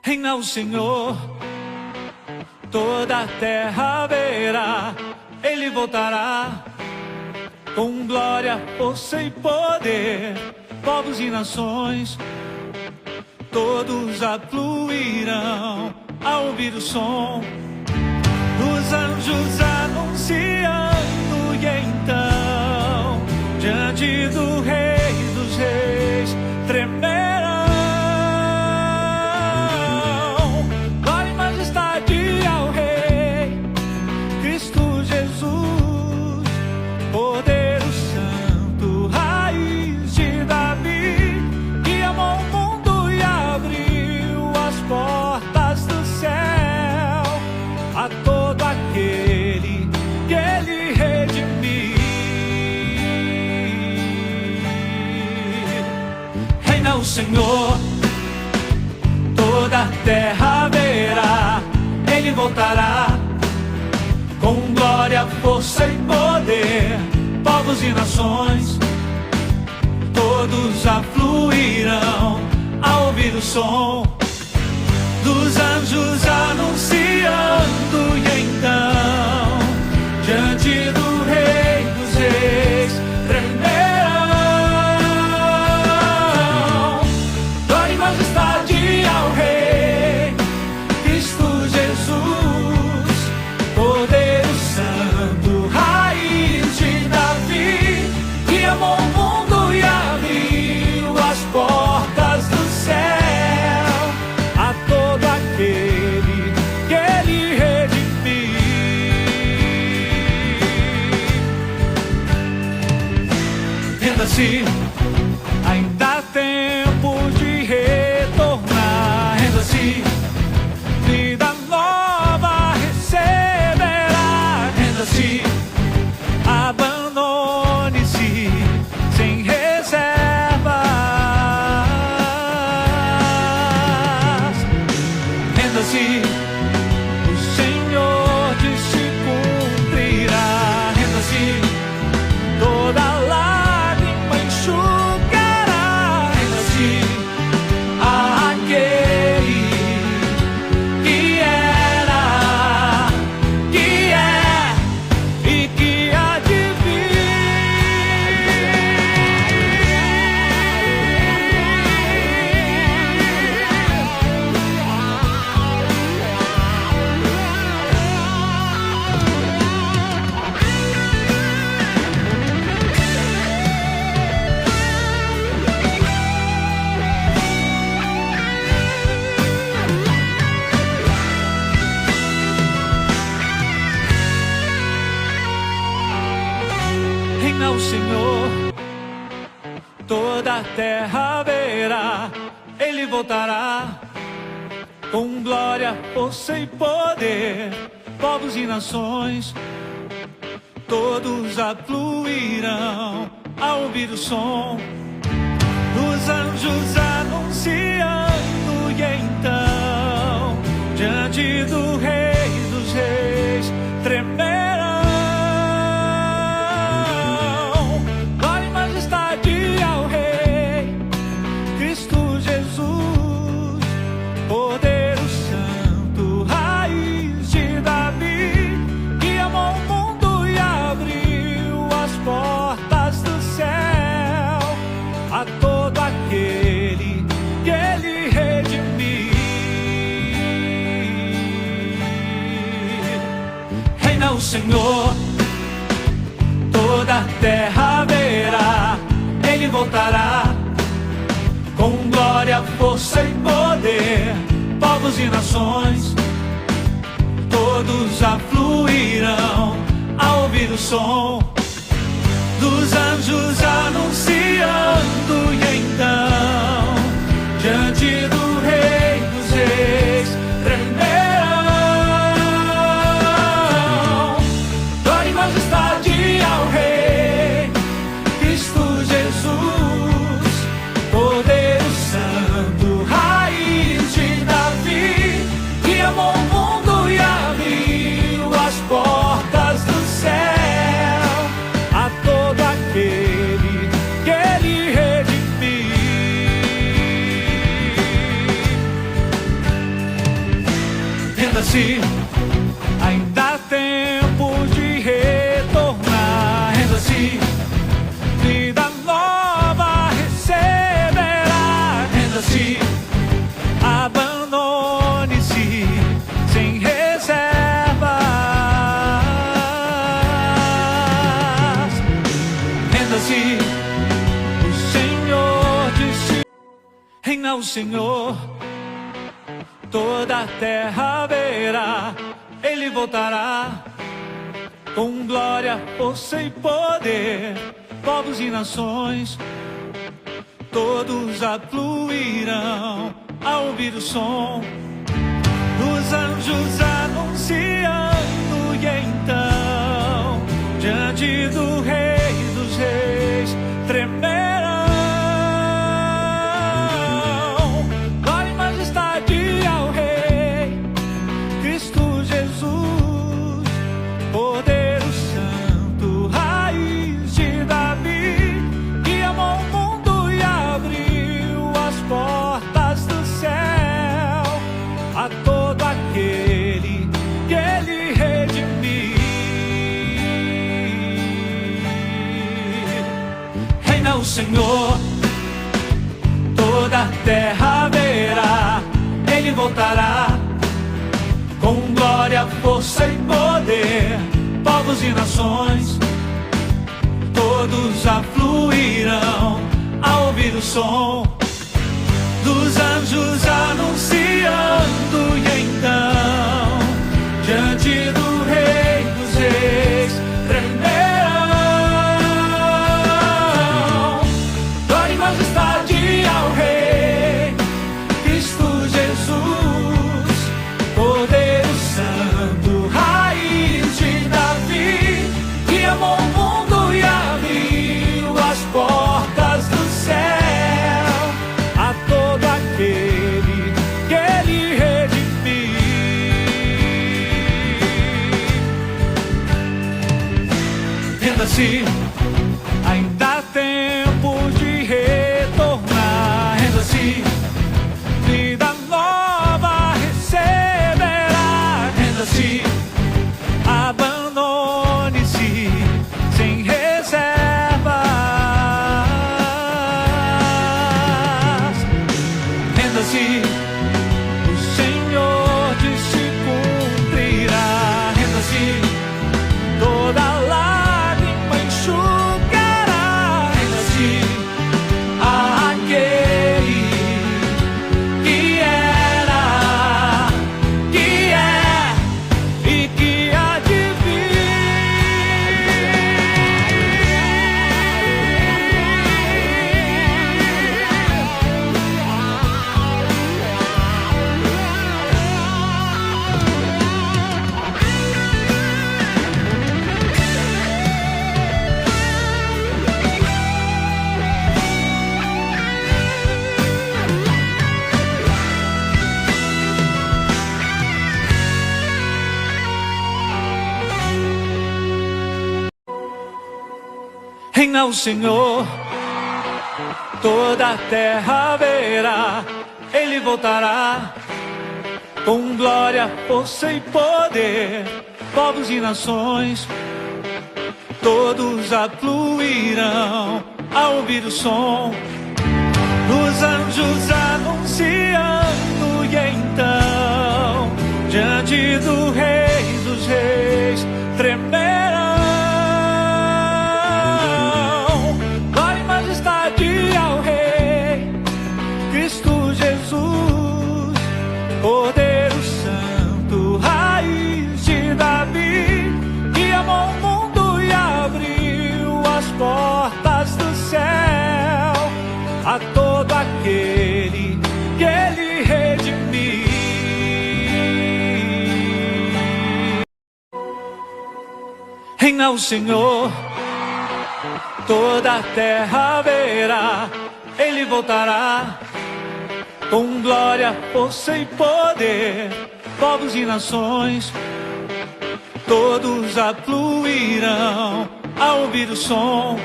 Reina o Senhor, toda a terra verá, Ele voltará com glória, força e poder. Povos e nações, todos afluirão ao ouvir o som dos anjos anunciando. E então, diante do Rei dos Reis, tremerão. Glória e majestade ao Rei, Cristo Jesus, Cordeiro Santo, raiz de Davi, que amou o mundo e abriu as portas do céu a todo aquele que Ele redimiu. Reina o Senhor, toda a terra verá, Ele voltará com glória, força e poder. Povos e nações, todos afluirão ao ouvir o som dos anjos anunciando. E então, diante do Rei dos Reis, tremerão. Glória e majestade ao Rei, Cristo Jesus, Cordeiro Santo, raiz de Davi, que amou o mundo e abriu as portas do céu a todo aquele que Ele redimiu. Renda-se, ainda há tempo de retornar. Renda-se, vida nova receberá. Renda-se, abandone-se sem reservas. Renda-se, o Senhor te se cumprirá. Renda-se, toda lágrima enxugará. Renda-se àquele que era, que é e que há de Reina o Senhor, toda a terra verá, Ele voltará com glória, força e poder. Povos e nações, todos afluirão ao ouvir o som dos anjos anunciando. E então, diante do Rei dos Reis, tremerão. Glória e majestade ao Rei, Cristo Jesus, Cordeiro Santo, raiz de Davi, que amou o mundo e abriu as portas do céu a todo aquele que Ele redimiu. Reina o Senhor, toda a terra verá, Ele voltará com glória, força e poder. Povos e nações, todos afluirão ao ouvir o som dos anjos anunciando. E então, diante do Rei dos Reis, tremerão. Glória e majestade ao Rei, Cristo Jesus, Cordeiro Santo, raiz de Davi, que amou o mundo e abriu as portas do céu a todo aquele que Ele redimiu. Renda-se, ainda há tempo de retornar. Renda-se, vida nova receberá. Renda-se, abandone-se sem reservas. Renda-se, o Senhor disse: reina o Senhor, toda a terra verá. Ele voltará com glória, força e poder. Povos e nações todos afluirão ao ouvir o som dos anjos anunciando. E então, diante do Rei dos Reis, tremerão. Glória e majestade ao Rei Cristo Jesus, Cordeiro Santo, raiz de Davi, que amou o mundo e abriu as portas do céu a todo aquele que Ele redimir. Reina o Senhor, toda a terra verá. Ele voltará com glória, força e poder. Povos e nações todos afluirão ao ouvir o som dos anjos anunciando. E então, diante do Rei dos Reis, tremerão. Glória e majestade ao Rei Cristo Jesus, Cordeiro Santo, raiz de Davi, que amou o mundo e abriu as portas do céu a todo aquele que Ele redimir. Renda-se, ainda há tempo de retornar. Renda-se, vida nova receberá. Renda-se, abandone-se sem reservas. Renda-se, o Senhor disse cumprirá. Renda-se, toda lágrima enxugará. Renda-se, aquele que era, que é e que há de reina o Senhor, toda a terra verá. Ele voltará com glória, força e poder. Povos e nações todos afluirão ao ouvir o som dos anjos anunciando. E então, diante do Rei dos Reis, tremerão. Glória e majestade ao Rei Cristo Jesus, Cordeiro Santo, raiz de Davi, que amou o mundo e abriu as portas do céu a todo aquele que Ele redimir. Reina o Senhor, toda a terra verá. Ele voltará com glória, força e poder. Povos e nações todos afluirão ao ouvir o som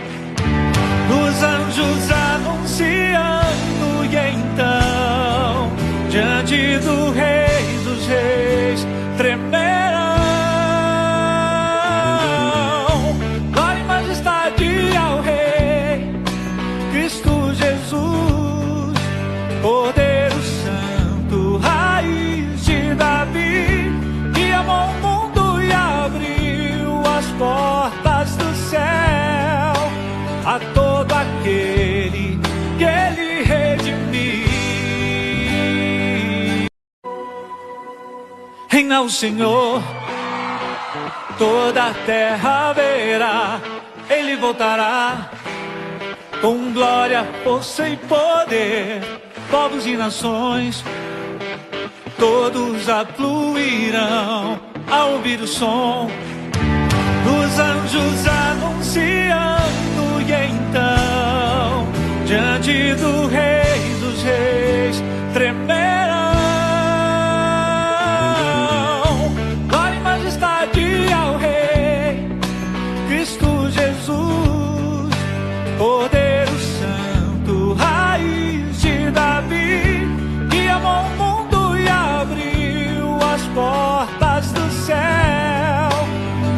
dos anjos anunciando. E então, diante diante do Rei dos Reis tremerão. Glória e majestade ao Rei Cristo Jesus, Cordeiro Santo, raiz de Davi, que amou o mundo e abriu as portas do céu a todo aquele que Ele redimiu. Reina o Senhor, toda a terra verá, Ele voltará com glória, força e poder. Povos e nações, todos afluirão ao ouvir o som dos anjos anunciando. E então, diante do Rei dos Reis tremerão. Glória e majestade ao Rei Cristo Jesus, Cordeiro Santo, raiz de Davi, que amou o mundo e abriu as portas do céu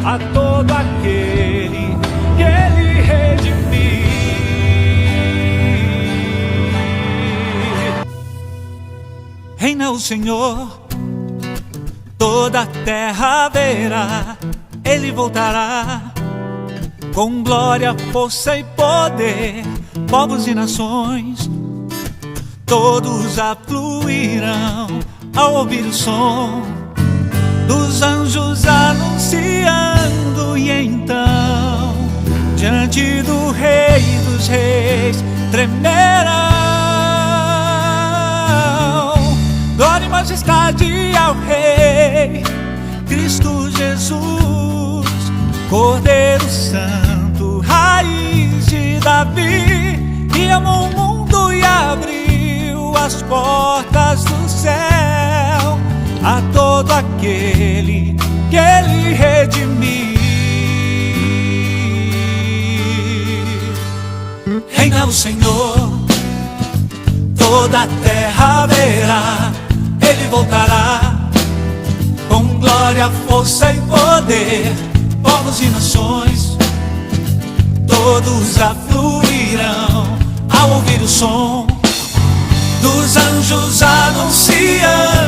a todo aquele que Ele redimiu. Reina o Senhor, toda a terra verá, Ele voltará com glória, força e poder. Povos e nações, todos afluirão ao ouvir o som dos anjos anunciando. E então, diante do Rei dos Reis tremerão. Glória e majestade ao Rei Cristo Jesus, Cordeiro Santo, raiz de Davi, que amou o mundo e abriu as portas do céu a todo aquele que Ele redimiu. Reina o Senhor, toda a terra verá, Ele voltará com glória, força e poder. Povos e nações, todos afluirão ao ouvir o som dos anjos anunciando.